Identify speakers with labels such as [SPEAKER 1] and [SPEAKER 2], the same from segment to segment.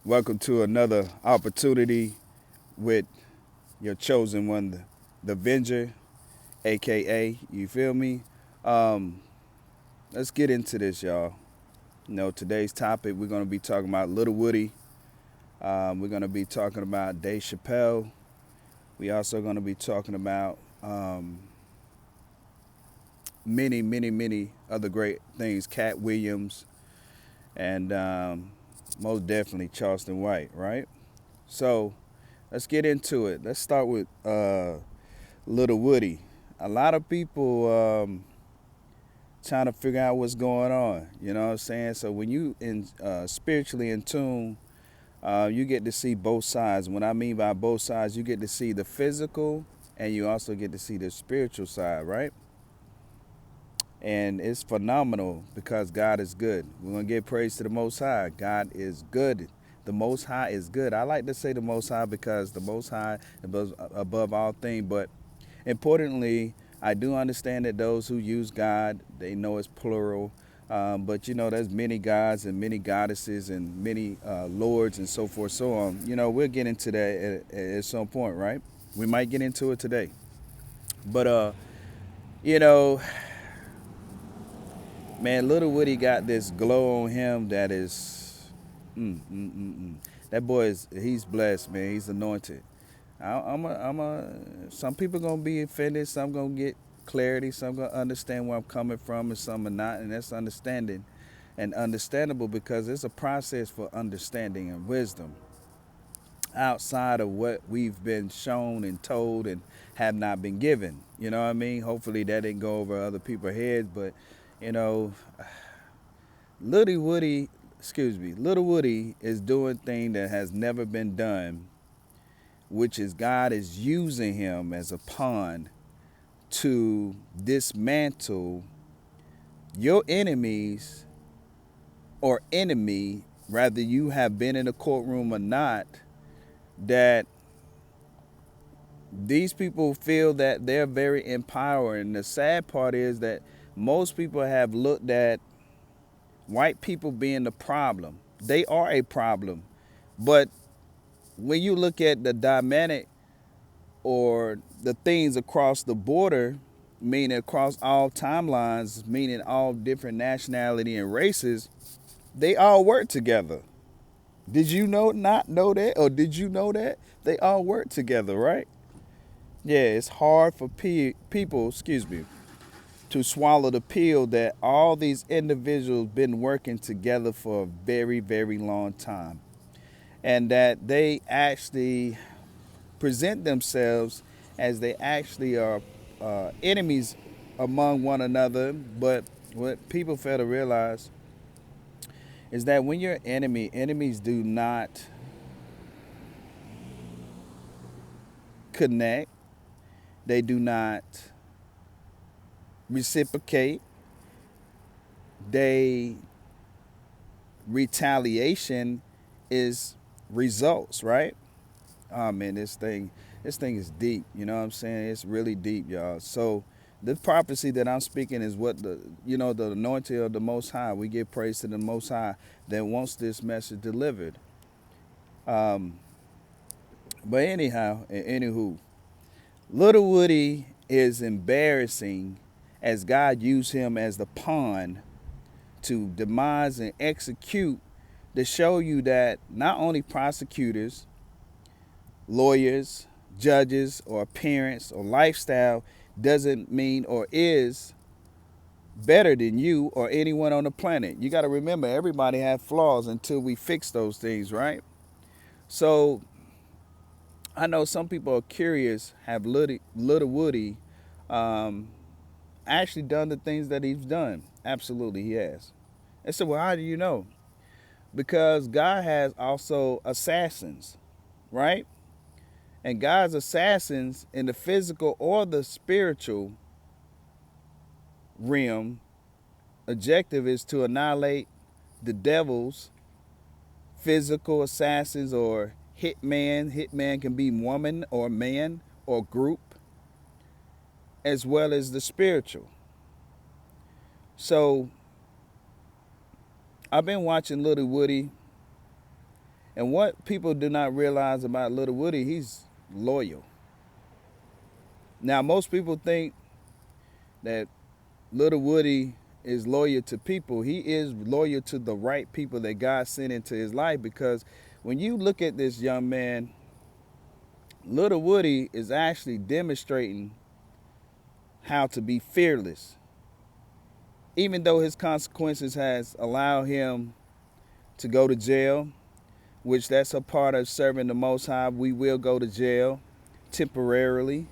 [SPEAKER 1] Welcome to another opportunity with your chosen one, the Avenger, aka, you feel me? Um, let's get into this, y'all. Today's topic, we're going to be talking about Little Woody. We're going to be talking about Dave Chappelle. We also going to be talking about many other great things. Cat Williams and most definitely Charleston White, right? So let's get into it. Let's start with Little Woody. A lot of people trying to figure out what's going on. You know what I'm saying? So when you in spiritually in tune, you get to see both sides. What I mean by both sides, you get to see the physical, and you also get to see the spiritual side, right? And it's phenomenal because God is good. We're gonna give praise to the Most High. God is good. The Most High is good. I like to say the Most High because the Most High above all things. But importantly, I do understand that those who use God, they know it's plural. But there's many gods and many goddesses and many lords and so forth, so on. We'll get into that at some point, right? We might get into it today. But you know, man, Little Woody got this glow on him that is, that boy he's blessed, man. He's anointed. Some people gonna be offended. Some gonna get clarity. Some gonna understand where I'm coming from, and some are not, and that's understanding and understandable because it's a process for understanding and wisdom outside of what we've been shown and told and have not been given. You know what I mean? Hopefully that didn't go over other people's heads, but you know, Little Woody, Little Woody is doing thing that has never been done, which is God is using him as a pawn to dismantle your enemies or enemy, rather you have been in a courtroom or not, that these people feel that they're very empowering. The sad part is that most people have looked at white people being the problem. They are a problem. But when you look at the dynamic or the things across the border, meaning across all timelines, meaning all different nationality and races, they all work together. Did you not know that? Or did you know that? They all work together, right? Yeah, it's hard for people, to swallow the pill that all these individuals been working together for a very long time, and that they actually present themselves as they actually are enemies among one another. But what people fail to realize is that when you're enemy, enemies do not connect, they do not reciprocate, they retaliation is results, right? Oh man, this thing is deep. You know what I'm saying? It's really deep, y'all. So the prophecy that I'm speaking is what the anointing of the Most High. We give praise to the Most High that wants this message delivered. Um, but anyhow, anywho, Little Woody is embarrassing as God used him as the pawn to demise and execute to show you that not only prosecutors, lawyers, judges, or parents or lifestyle doesn't mean or is better than you or anyone on the planet. You got to remember, everybody have flaws until we fix those things, right? So I know some people are curious, have Little Woody um, actually done the things that he's done? Absolutely, he has. They said, well, how do you know? Because God has also assassins, right? And God's assassins in the physical or the spiritual realm objective is to annihilate the devil's physical assassins or hitman. Hitman can be woman or man or group, as well as the spiritual. So I've been watching Little Woody, And what people do not realize about Little Woody, he's loyal. Now, most people think that Little Woody is loyal to people. He is loyal to the right people that God sent into his life, because when you look at this young man, Little Woody is actually demonstrating how to be fearless. Even though his consequences has allowed him to go to jail, which that's a part of serving the Most High. We will go to jail temporarily,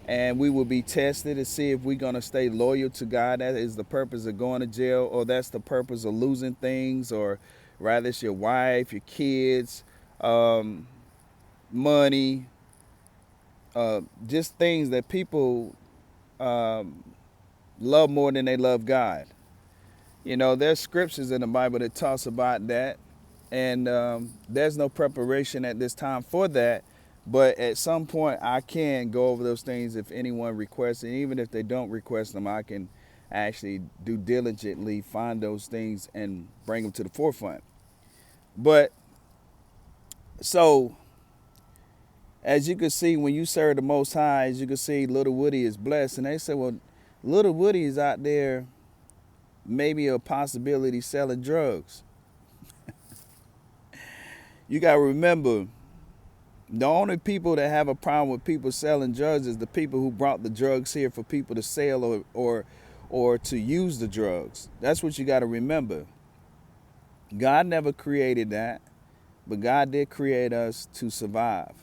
[SPEAKER 1] and we will be tested to see if we're going to stay loyal to God. That is the purpose of going to jail, or that's the purpose of losing things, or rather it's your wife, your kids, money, just things that people love more than they love God. You know, there's scriptures in the Bible that talks about that, and there's no preparation at this time for that. But at some point, I can go over those things if anyone requests, and even if they don't request them, I can actually do diligently find those things and bring them to the forefront. But so, as you can see, when you serve the Most High, as you can see, Little Woody is blessed. And they say, well, Little Woody is out there, maybe a possibility selling drugs. You got to remember, the only people that have a problem with people selling drugs is the people who brought the drugs here for people to sell or to use the drugs. That's what you got to remember. God never created that, but God did create us to survive.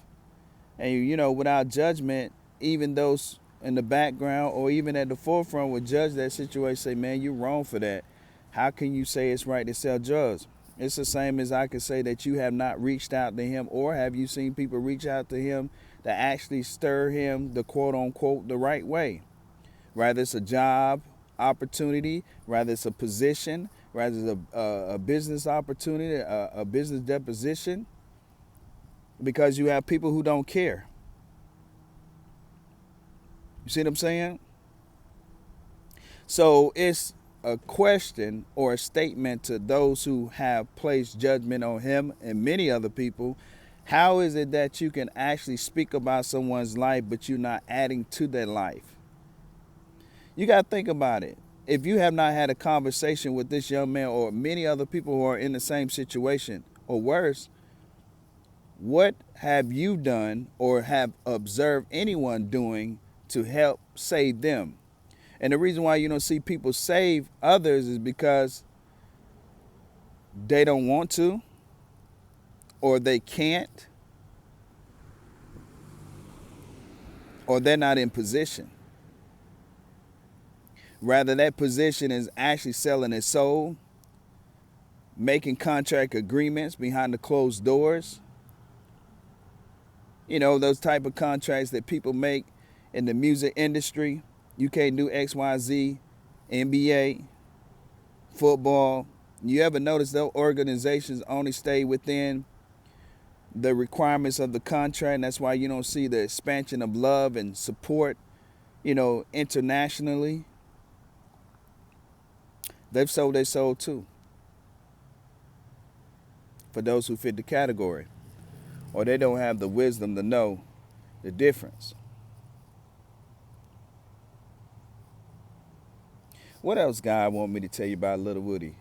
[SPEAKER 1] And you know, without judgment, even those in the background or even at the forefront would judge that situation, say, man, you're wrong for that. How can you say it's right to sell drugs? It's the same as I could say that you have not reached out to him, or have you seen people reach out to him that actually stir him the quote unquote the right way? Rather it's a job opportunity, rather it's a position, rather it's a business opportunity, a business deposition, because you have people who don't care. You see what I'm saying? So it's a question or a statement to those who have placed judgment on him and many other people. How is it that you can actually speak about someone's life, but you're not adding to their life? You got to think about it. If you have not had a conversation with this young man or many other people who are in the same situation or worse, what have you done or have observed anyone doing to help save them? And the reason why you don't see people save others is because they don't want to, or they can't, or they're not in position. Rather, that position is actually selling his soul, making contract agreements behind the closed doors. You know, those type of contracts that people make in the music industry. You can't do X, Y, Z, NBA, football. You ever notice those organizations only stay within the requirements of the contract? And that's why you don't see the expansion of love and support, you know, internationally. They've sold their soul too, for those who fit the category, or they don't have the wisdom to know the difference. What else God want me to tell you about Little Woody?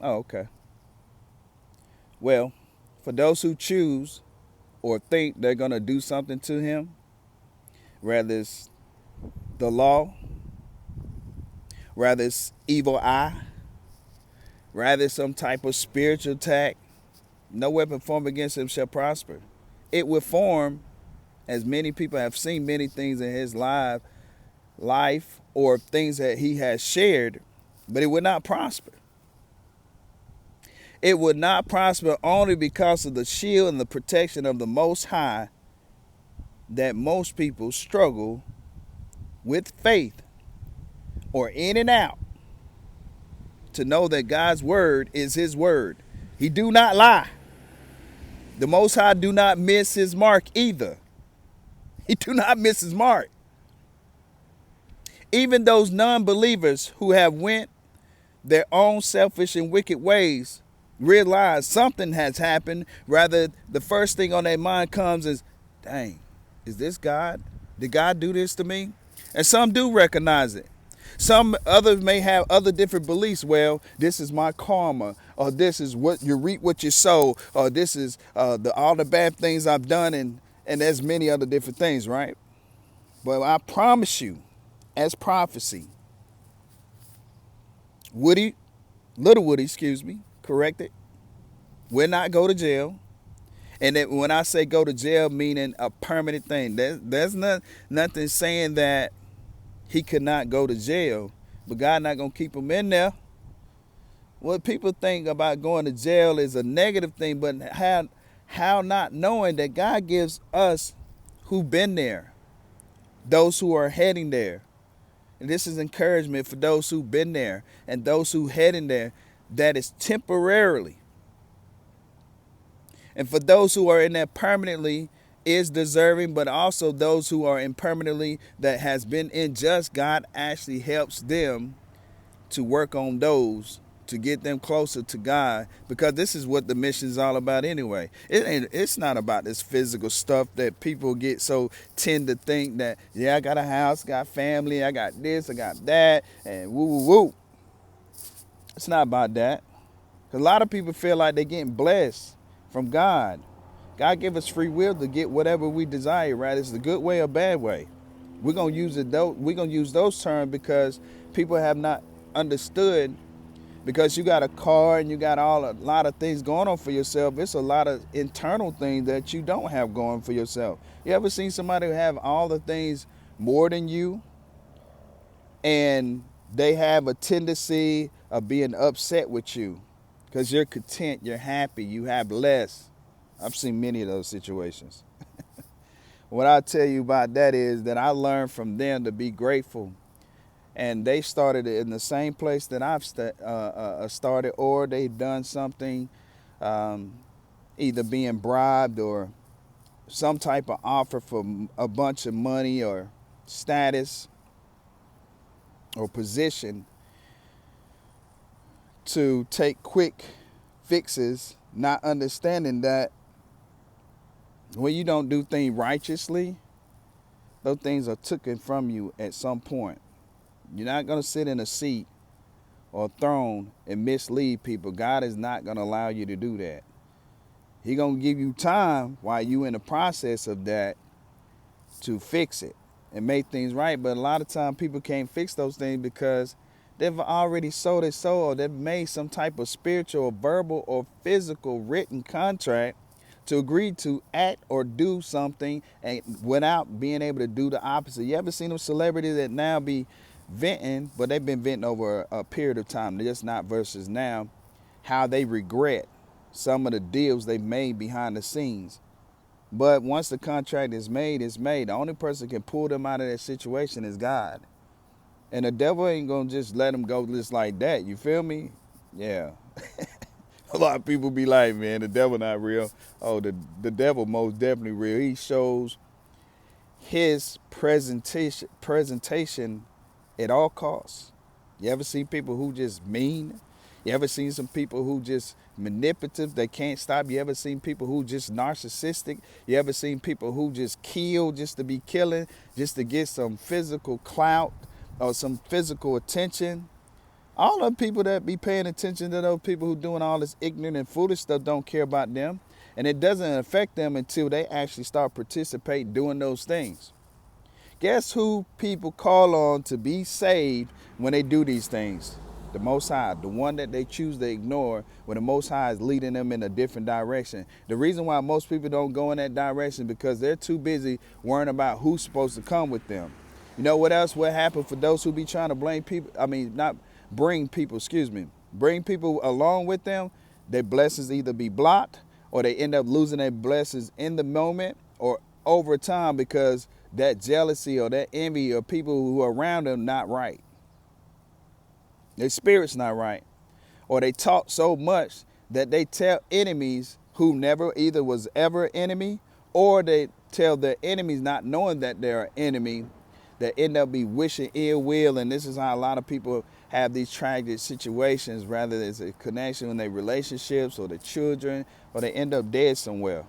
[SPEAKER 1] Oh, okay. Well, for those who choose or think they're going to do something to him, whether it's the law, whether it's evil eye, rather some type of spiritual attack, no weapon formed against him shall prosper. It will form, as many people have seen many things in his life or things that he has shared, but it would not prosper. It would not prosper only because of the shield and the protection of the Most High, that most people struggle with faith or in and out to know that God's word is his word. He do not lie. The Most High do not miss his mark either. He do not miss his mark. Even those non-believers who have went their own selfish and wicked ways realize something has happened. Rather, the first thing on their mind comes is, dang, is this God? Did God do this to me? And some do recognize it. Some others may have other different beliefs. Well, this is my karma, or this is what you reap, what you sow, or this is all the bad things I've done, and there's many other different things, right? But I promise you, as prophecy, Woody, little Woody, excuse me, corrected, will not go to jail. And that when I say go to jail, meaning a permanent thing, there's nothing saying that he could not go to jail, but God not gonna keep him in there. What people think about going to jail is a negative thing, but how not knowing that God gives us who've been there, those who are heading there. And this is encouragement for those who've been there and those who heading there, that is temporarily. And for those who are in there permanently is deserving, but also those who are impermanently that has been unjust, God actually helps them to work on those to get them closer to God, because this is what the mission is all about anyway. It's not about this physical stuff that people get so tend to think that, yeah, I got a house, got family, I got this, I got that, and woo woo woo. It's not about that. 'Cause a lot of people feel like they're getting blessed from God. God give us free will to get whatever we desire, right? It's the good way or bad way. We're gonna use it. We're gonna use those terms because people have not understood. Because you got a car and you got a lot of things going on for yourself. It's a lot of internal things that you don't have going for yourself. You ever seen somebody who have all the things more than you, and they have a tendency of being upset with you because you're content, you're happy, you have less. I've seen many of those situations. What I tell you about that is that I learned from them to be grateful. And they started in the same place that I've started, or they've done something, either being bribed or some type of offer for a bunch of money or status or position to take quick fixes, not understanding that when you don't do things righteously, those things are taken from you at some point. You're not going to sit in a seat or a throne and mislead people. God is not going to allow you to do that. He's going to give you time while you're in the process of that to fix it and make things right. But a lot of time people can't fix those things because they've already sold their soul, or they've made some type of spiritual or verbal or physical written contract to agree to act or do something and without being able to do the opposite. You ever seen them celebrities that now be venting, but they've been venting over a period of time, just not versus now, how they regret some of the deals they made behind the scenes. But once the contract is made, it's made. The only person can pull them out of that situation is God. And the devil ain't gonna just let them go just like that. You feel me? Yeah. A lot of people be like, man, the devil not real. Oh, the devil most definitely real. He shows his presentation at all costs. You ever see people who just mean? You ever seen some people who just manipulative, they can't stop? You ever seen people who just narcissistic? You ever seen people who just kill just to be killing, just to get some physical clout or some physical attention? All the people that be paying attention to those people who doing all this ignorant and foolish stuff don't care about them. And it doesn't affect them until they actually start participating doing those things. Guess who people call on to be saved when they do these things? The Most High, the one that they choose to ignore when the Most High is leading them in a different direction. The reason why most people don't go in that direction is because they're too busy worrying about who's supposed to come with them. You know what else would happen for those who be trying to blame people? Not bring people, bring people along with them. Their blessings either be blocked or they end up losing their blessings in the moment or over time because that jealousy or that envy or people who are around them not right. Their spirit's not right. Or they talk so much that they tell enemies who never either was ever an enemy, or they tell their enemies not knowing that they're an enemy, that end up be wishing ill will. And this is how a lot of people have these tragic situations, rather it's a connection in their relationships or their children, or they end up dead somewhere.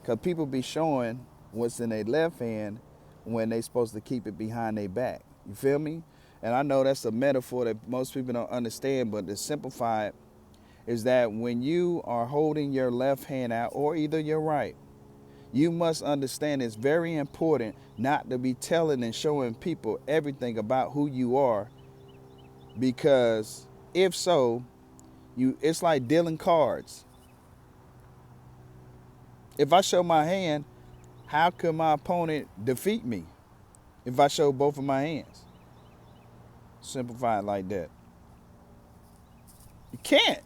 [SPEAKER 1] Because people be showing what's in their left hand when they supposed to keep it behind their back. You feel me? And I know that's a metaphor that most people don't understand, but to simplify it is that when you are holding your left hand out, or either your right, you must understand it's very important not to be telling and showing people everything about who you are, because if so, it's like dealing cards. If I show my hand, how could my opponent defeat me if I show both of my hands? Simplify it like that. You can't.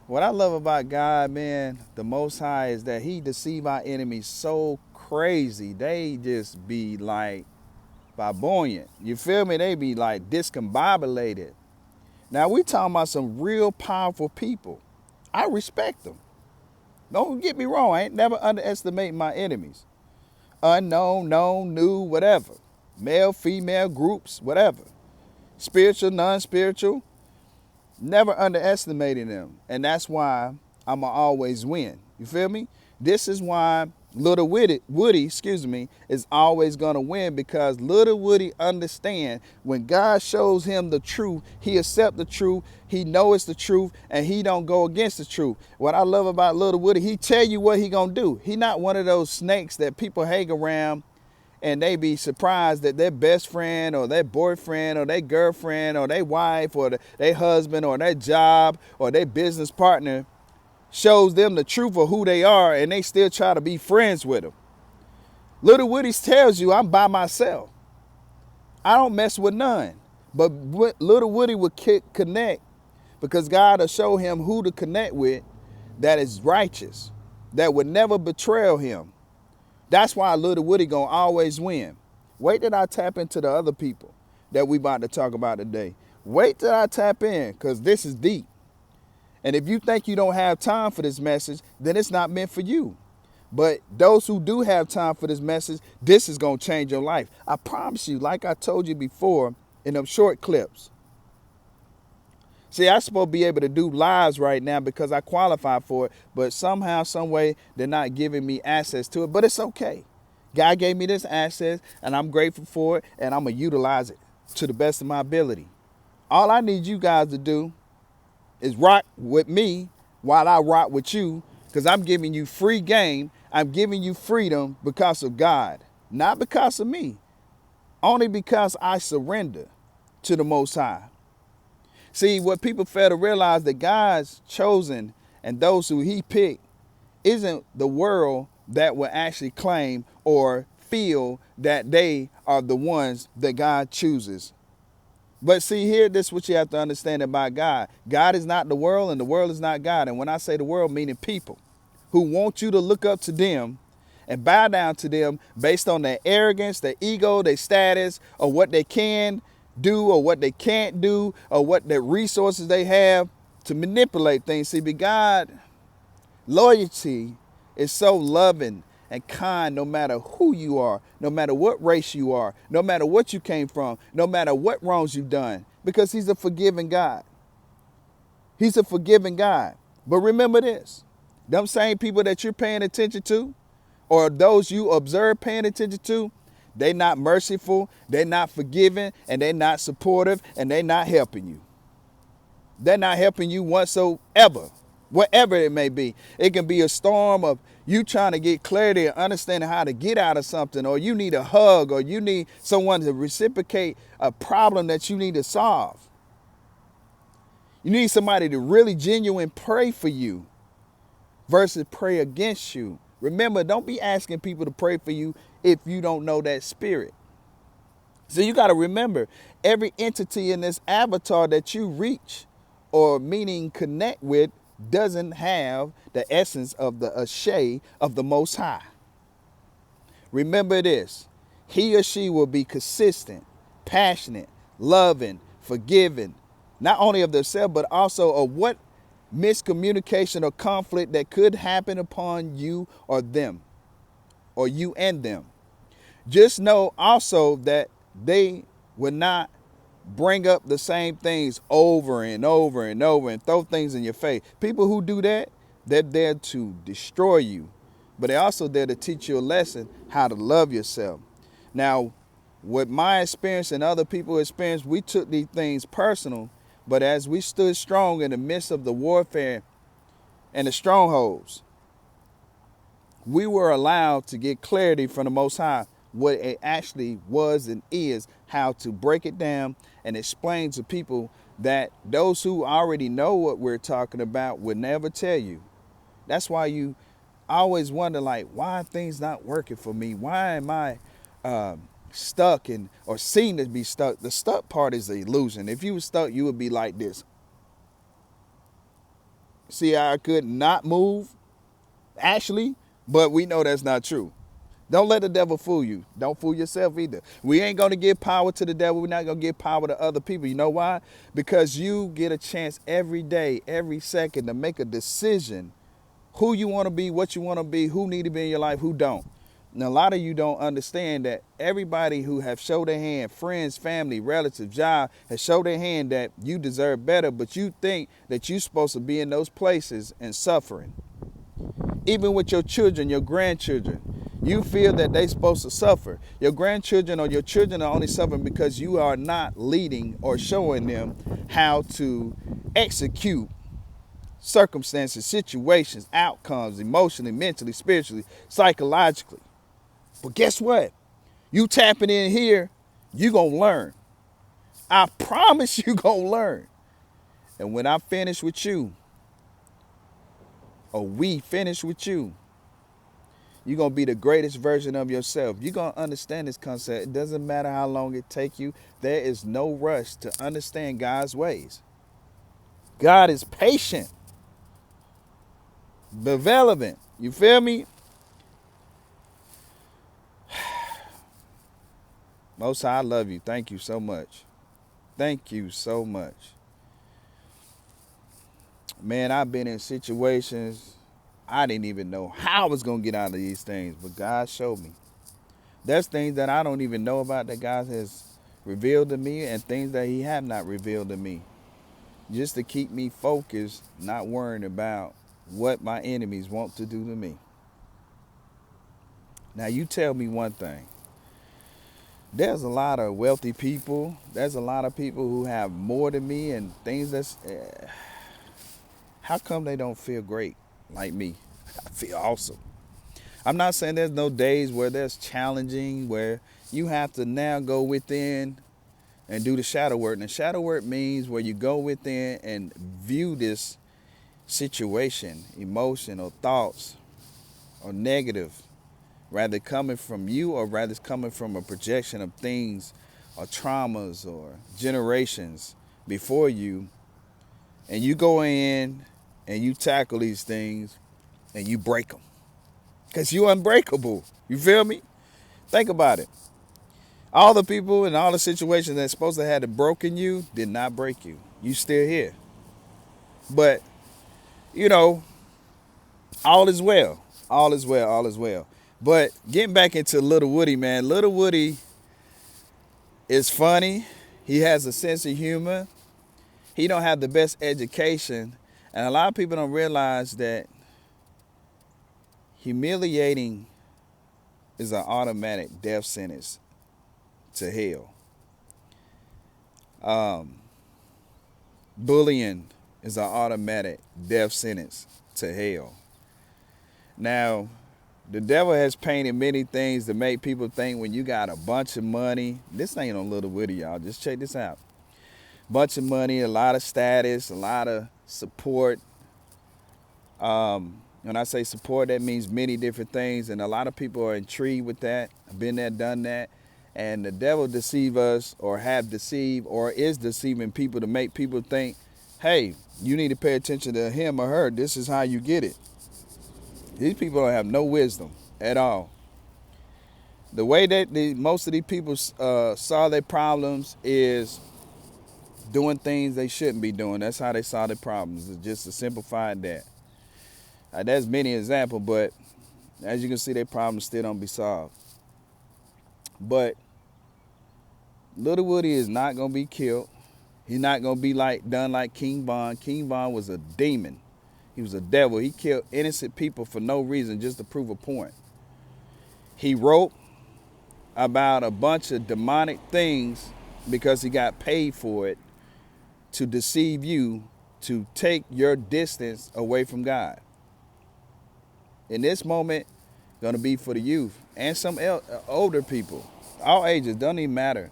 [SPEAKER 1] What I love about God, man, the Most High, is that he deceive our enemies so crazy. They just be like flamboyant. You feel me? They be like discombobulated. Now we talking about some real powerful people. I respect them. Don't get me wrong. I ain't never underestimate my enemies. Unknown, known, new, whatever. Male, female, groups, whatever. Spiritual, non-spiritual. Never underestimating them. And that's why I'ma always win. You feel me? This is why Little Woody, is always gonna win, because Little Woody understand when God shows him the truth, he accept the truth, he know it's the truth, and he don't go against the truth. What I love about Little Woody, he tell you what he gonna do. He not one of those snakes that people hang around and they be surprised that their best friend or their boyfriend or their girlfriend or their wife or their husband or their job or their business partner shows them the truth of who they are, and they still try to be friends with them. Little Woody tells you, I'm by myself. I don't mess with none. But Little Woody would connect because God will show him who to connect with that is righteous, that would never betray him. That's why Little Woody gonna always win. Wait till I tap into the other people that we about to talk about today. Wait till I tap in, because this is deep. And if you think you don't have time for this message, then it's not meant for you. But those who do have time for this message, this is going to change your life. I promise you, like I told you before in them short clips. See, I'm supposed to be able to do lives right now because I qualify for it, but somehow, some way, they're not giving me access to it. But it's okay. God gave me this access, and I'm grateful for it, and I'm going to utilize it to the best of my ability. All I need you guys to do is rock with me while I rock with you, because I'm giving you free game. I'm giving you freedom because of God, not because of me, only because I surrender to the Most High. See, what people fail to realize, that God's chosen and those who he picked isn't the world that will actually claim or feel that they are the ones that God chooses. But see here, this is what you have to understand about God. God is not the world, and the world is not God. And when I say the world, meaning people who want you to look up to them and bow down to them based on their arrogance, their ego, their status, or what they can do or what they can't do or what their resources they have to manipulate things. See, but God, loyalty is so loving and kind, no matter who you are, no matter what race you are, no matter what you came from, no matter what wrongs you've done, because he's a forgiving God. He's a forgiving God. But remember this, them same people that you're paying attention to, or those you observe paying attention to, they're not merciful, they're not forgiving, and they're not supportive, and they're not helping you. They're not helping you whatsoever, whatever it may be. It can be a storm of you trying to get clarity and understanding how to get out of something, or you need a hug, or you need someone to reciprocate a problem that you need to solve. You need somebody to really genuine pray for you versus pray against you. Remember, don't be asking people to pray for you if you don't know that spirit. So you got to remember, every entity in this avatar that you reach, or meaning connect with, doesn't have the essence of the Ashe of the Most High. Remember this, he or she will be consistent, passionate, loving, forgiving, not only of themselves, but also of what miscommunication or conflict that could happen upon you or them, or you and them. Just know also that they will not bring up the same things over and over and over and throw things in your face. People who do that, they're there to destroy you, but they're also there to teach you a lesson how to love yourself. Now, with my experience and other people's experience, we took these things personal, but as we stood strong in the midst of the warfare and the strongholds, we were allowed to get clarity from the Most High what it actually was and is, how to break it down and explain to people that those who already know what we're talking about would never tell you. That's why you always wonder, like, why are things not working for me? Why am I stuck and or seem to be stuck? The stuck part is the illusion. If you were stuck, you would be like this. See how I could not move? Actually, but we know that's not true. Don't let the devil fool you. Don't fool yourself either. We ain't going to give power to the devil. We're not going to give power to other people. You know why? Because you get a chance every day, every second to make a decision who you want to be, what you want to be, who need to be in your life, who don't. And a lot of you don't understand that everybody who have showed their hand, friends, family, relatives, job, has showed their hand that you deserve better, but you think that you're supposed to be in those places and suffering. Even with your children, your grandchildren, you feel that they're supposed to suffer. Your grandchildren or your children are only suffering because you are not leading or showing them how to execute circumstances, situations, outcomes, emotionally, mentally, spiritually, psychologically. But guess what? You tapping in here, you gonna learn. I promise you gonna learn. And when I finish with you, or we finish with you, you're going to be the greatest version of yourself. You're going to understand this concept. It doesn't matter how long it takes you. There is no rush to understand God's ways. God is patient, benevolent. You feel me? Most High, I love you. Thank you so much. Thank you so much. Man, I've been in situations I didn't even know how I was going to get out of these things, but God showed me. There's things that I don't even know about that God has revealed to me and things that he have not revealed to me. Just to keep me focused, not worrying about what my enemies want to do to me. Now you tell me one thing. There's a lot of wealthy people. There's a lot of people who have more than me and things that's... how come they don't feel great like me? I feel awesome. I'm not saying there's no days where there's challenging, where you have to now go within and do the shadow work. And the shadow work means where you go within and view this situation, emotion or thoughts or negative, rather coming from you or rather it's coming from a projection of things or traumas or generations before you. And you go in and you tackle these things and you break them. Because you're unbreakable. You feel me? Think about it. All the people and all the situations that's supposed to have broken you did not break you. You still here. But, you know, all is well. All is well. All is well. But getting back into Little Woody, man. Little Woody is funny. He has a sense of humor. He don't have the best education. And a lot of people don't realize that humiliating is an automatic death sentence to hell. Bullying is an automatic death sentence to hell. Now, the devil has painted many things to make people think when you got a bunch of money, this ain't on Little Woody, y'all. Just check this out. Bunch of money, a lot of status, a lot of support. When I say support, that means many different things, and a lot of people are intrigued with that. I've been there, done that, and the devil deceive us, or have deceived, or is deceiving people to make people think, hey, you need to pay attention to him or her. This is how you get it. These people don't have no wisdom at all. The way that most of these people saw their problems is doing things they shouldn't be doing. That's how they saw their problems. It's just to simplify that. There's many examples, but as you can see, their problems still don't be solved. But Little Woody is not gonna be killed. He's not gonna be like done like King Von. King Von was a demon. He was a devil. He killed innocent people for no reason, just to prove a point. He wrote about a bunch of demonic things because he got paid for it to deceive you, to take your distance away from God. In this moment, gonna be for the youth and some older people, all ages, don't even matter.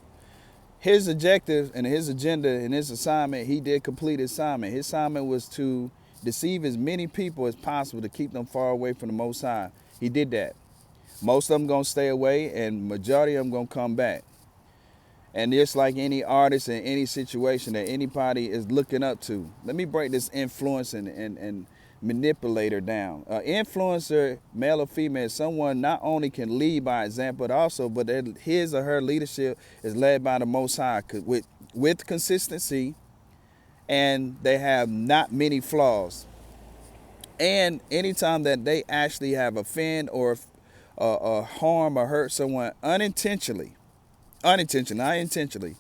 [SPEAKER 1] His objective and his agenda and his assignment, he did complete his assignment. His assignment was to deceive as many people as possible to keep them far away from the Most High. He did that. Most of them gonna stay away, and majority of them gonna come back. And just like any artist in any situation that anybody is looking up to, let me break this influence and manipulator down. Influencer, male or female, is someone not only can lead by example, but also, but his or her leadership is led by the Most High with consistency, and they have not many flaws. And anytime that they actually have offend or harm or hurt someone unintentionally, not intentionally,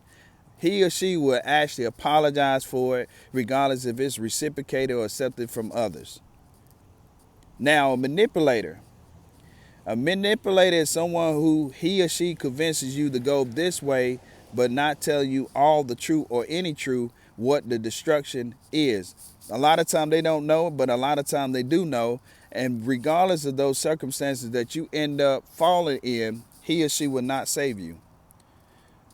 [SPEAKER 1] he or she will actually apologize for it, regardless if it's reciprocated or accepted from others. Now, a manipulator is someone who he or she convinces you to go this way, but not tell you all the truth or any truth what the destruction is. A lot of time they don't know, but a lot of time they do know. And regardless of those circumstances that you end up falling in, he or she will not save you.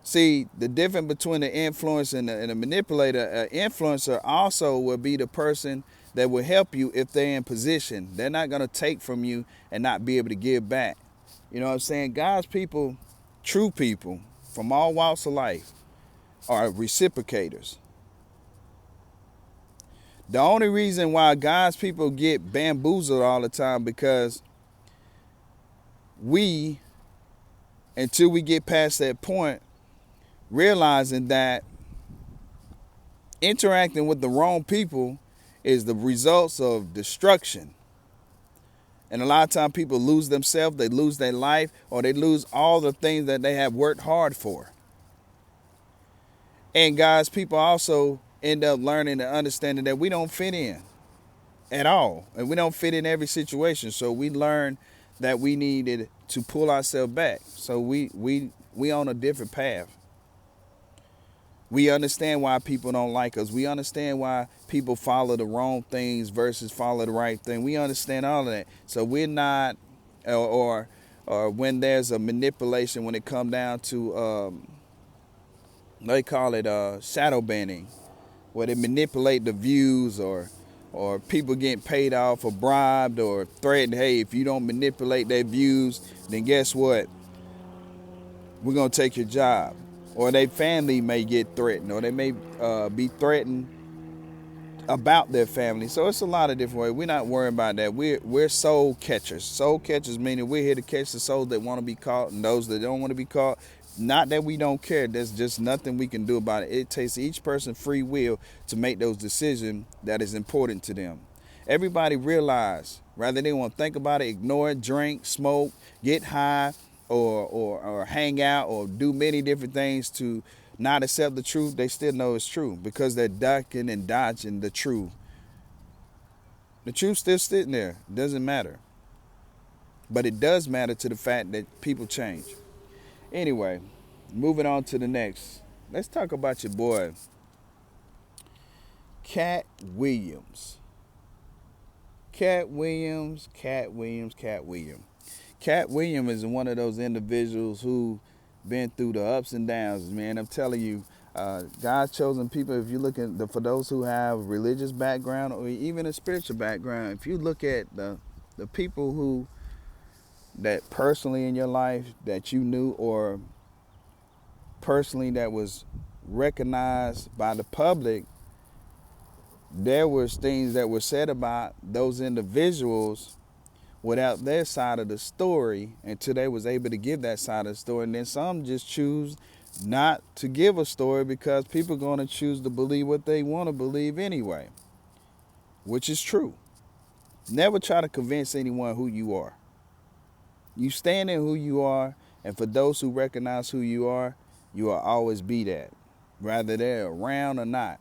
[SPEAKER 1] See, the difference between the influencer and the manipulator, an influencer also will be the person that will help you if they're in position. They're not going to take from you and not be able to give back. You know what I'm saying? God's people, true people from all walks of life, are reciprocators. The only reason why God's people get bamboozled all the time because we, until we get past that point, realizing that interacting with the wrong people is the results of destruction. And a lot of times people lose themselves, they lose their life, or they lose all the things that they have worked hard for. And God's people also end up learning and understanding that we don't fit in at all. And we don't fit in every situation. So we learn that we needed to pull ourselves back. So we on a different path. We understand why people don't like us. We understand why people follow the wrong things versus follow the right thing. We understand all of that. So we're not, or when there's a manipulation, when it comes down to, they call it shadow banning, where they manipulate the views, or people getting paid off or bribed or threatened. Hey, if you don't manipulate their views, then guess what? We're gonna take your job. Or their family may get threatened, or they may be threatened about their family. So it's a lot of different ways. We're not worrying about that. We're soul catchers. Soul catchers meaning we're here to catch the souls that want to be caught and those that don't want to be caught. Not that we don't care. There's just nothing we can do about it. It takes each person free will to make those decisions that is important to them. Everybody realize, rather they want to think about it, ignore it, drink, smoke, get high, or hang out, or do many different things to not accept the truth, they still know it's true because they're ducking and dodging the truth. The truth's still sitting there. It doesn't matter. But it does matter to the fact that people change. Anyway, moving on to the next. Let's talk about your boy, Cat Williams. Cat Williams. Cat Williams is one of those individuals who been through the ups and downs, man. I'm telling you, God's chosen people. If you look at for those who have religious background or even a spiritual background, if you look at the people who that personally in your life that you knew, or personally that was recognized by the public, there was things that were said about those individuals without their side of the story until they was able to give that side of the story. And then some just choose not to give a story because people are going to choose to believe what they want to believe anyway, which is true. Never try to convince anyone who you are. You stand in who you are, and for those who recognize who you are, You will always be that, whether they're around or not.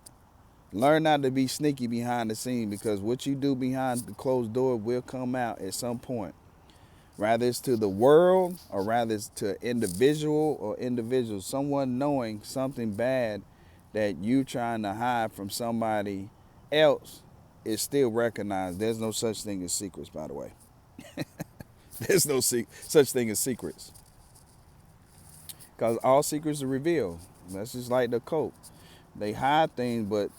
[SPEAKER 1] Learn not to be sneaky behind the scene, because what you do behind the closed door will come out at some point. Rather it's to the world, or rather it's to individual or individuals, someone knowing something bad that you trying to hide from somebody else is still recognized. There's no such thing as secrets, by the way. There's no such thing as secrets. Because all secrets are revealed. That's just like the cult. They hide things, but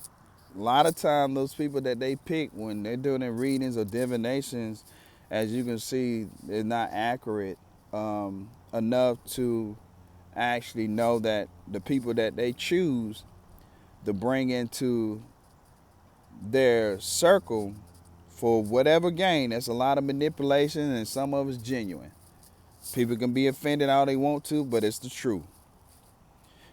[SPEAKER 1] a lot of time those people that they pick when they're doing their readings or divinations, as you can see, is not accurate enough to actually know that the people that they choose to bring into their circle for whatever gain, that's a lot of manipulation, and some of it's genuine. People can be offended all they want to, but it's the truth.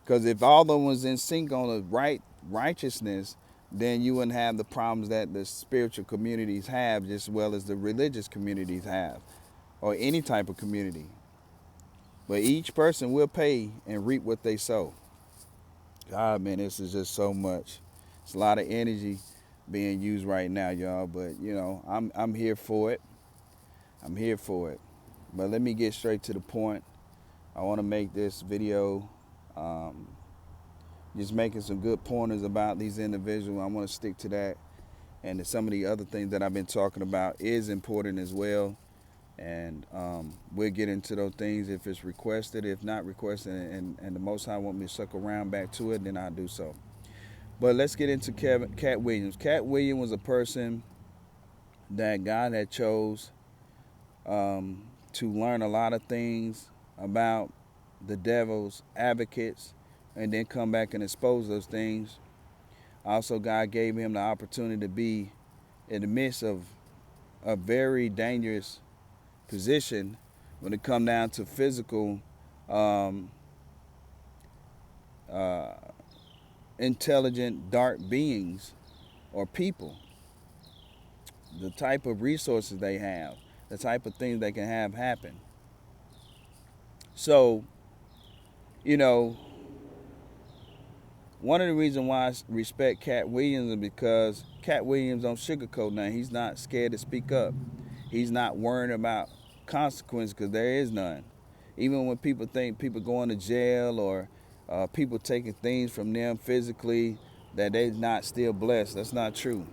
[SPEAKER 1] Because if all of them was in sync on the righteousness, then you wouldn't have the problems that the spiritual communities have, just as well as the religious communities have, or any type of community. But each person will pay and reap what they sow. God, man, this is just so much. It's a lot of energy being used right now, y'all. But you know, I'm here for it. I'm here for it. But let me get straight to the point. I want to make this video just making some good pointers about these individuals. I want to stick to that. And some of the other things that I've been talking about is important as well. And we'll get into those things if it's requested. If not requested, and the Most High want me to suck around back to it, then I'll do so. But let's get into Cat Williams. Cat Williams was a person that God had chose to learn a lot of things about the devil's advocates, and then come back and expose those things. Also, God gave him the opportunity to be in the midst of a very dangerous position when it come down to physical intelligent dark beings or people. The type of resources they have, the type of things they can have happen. So, you know, one of the reasons why I respect Cat Williams is because Cat Williams don't sugarcoat nothing. He's not scared to speak up. He's not worrying about consequences, because there is none. Even when people think people going to jail, or people taking things from them physically, that they're not still blessed. That's not true.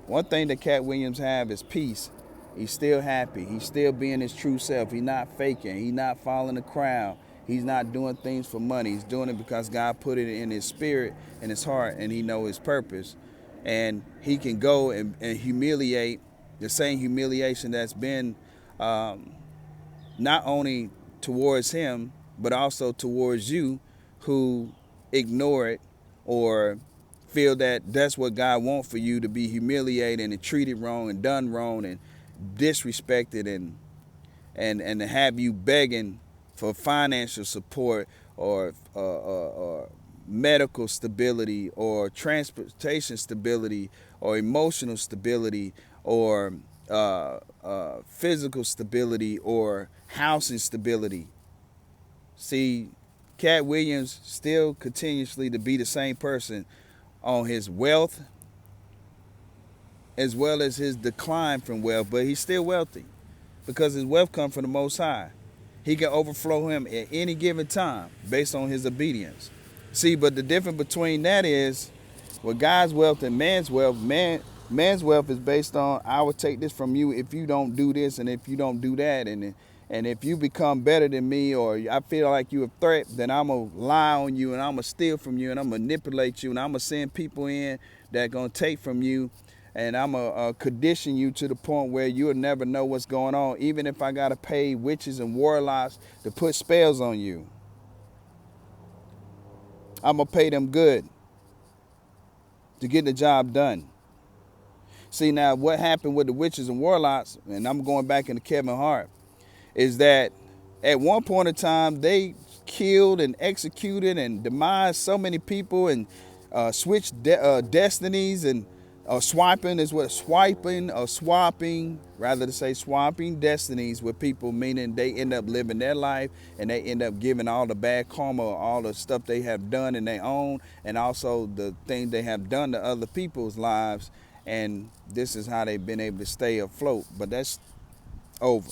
[SPEAKER 1] One thing that Cat Williams have is peace. He's still happy. He's still being his true self. He's not faking. He's not following the crowd. He's not doing things for money. He's doing it because God put it in his spirit and his heart, and he knows his purpose. And he can go and humiliate the same humiliation that's been not only towards him, but also towards you who ignore it or feel that that's what God wants for you, to be humiliated and treated wrong and done wrong and disrespected, and to have you begging for financial support or medical stability or transportation stability or emotional stability or physical stability or housing stability. See, Cat Williams still continuously to be the same person on his wealth as well as his decline from wealth, but he's still wealthy because his wealth comes from the Most High. He can overflow him at any given time based on his obedience. See, but the difference between that is, with God's wealth and man's wealth, man's wealth is based on, I will take this from you if you don't do this and if you don't do that, and if you become better than me, or I feel like you're a threat, then I'm going to lie on you and I'm going to steal from you and I'm going to manipulate you and I'm going to send people in that are going to take from you, and I'm going to condition you to the point where you'll never know what's going on, even if I got to pay witches and warlocks to put spells on you. I'm going to pay them good to get the job done. See, now what happened with the witches and warlocks, and I'm going back into Kevin Hart, is that at one point in time they killed and executed and demised so many people and switched destinies and Or swiping is what swiping or swapping, rather to say swapping destinies with people, meaning they end up living their life and they end up giving all the bad karma, all the stuff they have done in their own, and also the things they have done to other people's lives. And this is how they've been able to stay afloat. But that's over.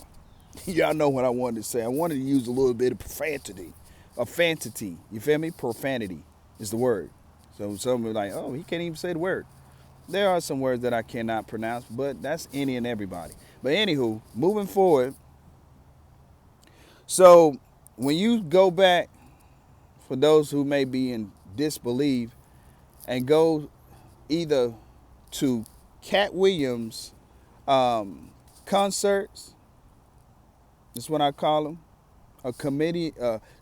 [SPEAKER 1] Y'all know what I wanted to say. I wanted to use a little bit of profanity. Profanity. You feel me? Profanity is the word. So some are like, oh, he can't even say the word. There are some words that I cannot pronounce, but that's any and everybody. But anywho, moving forward. So when you go back, for those who may be in disbelief, and go either to Cat Williams concerts, that's what I call them, a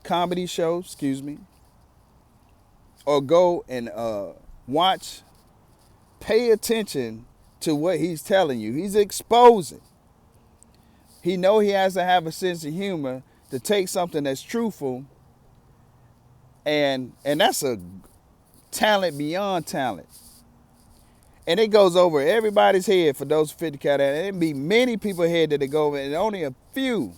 [SPEAKER 1] comedy show, excuse me, or go and watch, pay attention to what he's telling you. He's exposing. He know he has to have a sense of humor to take something that's truthful, and that's a talent beyond talent. And it goes over everybody's head. For those 50 cat, it be many people's head that it go over, and only a few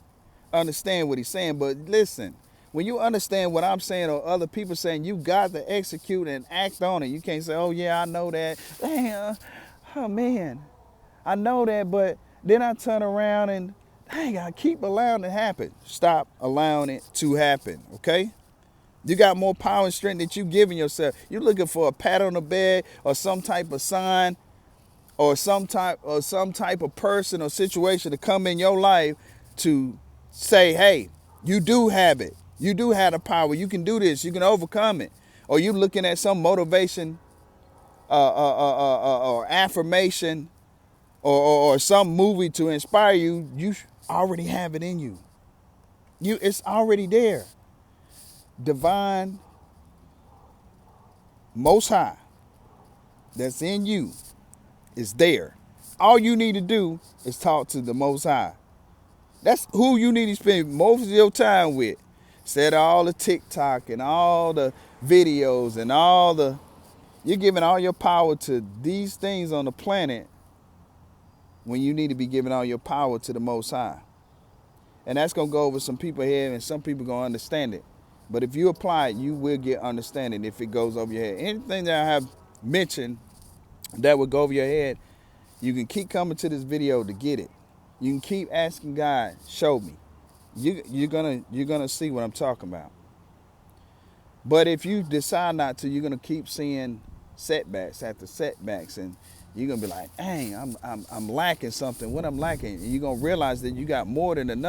[SPEAKER 1] understand what he's saying. But listen, when you understand what I'm saying or other people saying, you got to execute and act on it. You can't say, oh yeah, I know that. Dang, oh man, I know that, but then I turn around and dang, I keep allowing it to happen. Stop allowing it to happen, okay? You got more power and strength that you giving yourself. You're looking for a pat on the back or some type of sign or some type of person or situation to come in your life to say, hey, you do have it. You do have the power. You can do this. You can overcome it. Or you looking at some motivation or affirmation or some movie to inspire you. You already have it in you. It's already there. Divine, most high, that's in you is there. All you need to do is talk to the most high. That's who you need to spend most of your time with. Instead of all the TikTok and all the videos and you're giving all your power to these things on the planet when you need to be giving all your power to the most high. And that's going to go over some people's head, and some people going to understand it. But if you apply it, you will get understanding if it goes over your head. Anything that I have mentioned that would go over your head, you can keep coming to this video to get it. You can keep asking God, show me. You're gonna see what I'm talking about. But if you decide not to, you're gonna keep seeing setbacks after setbacks, and you're gonna be like, dang, I'm lacking something. What I'm lacking? And you're gonna realize that you got more than enough.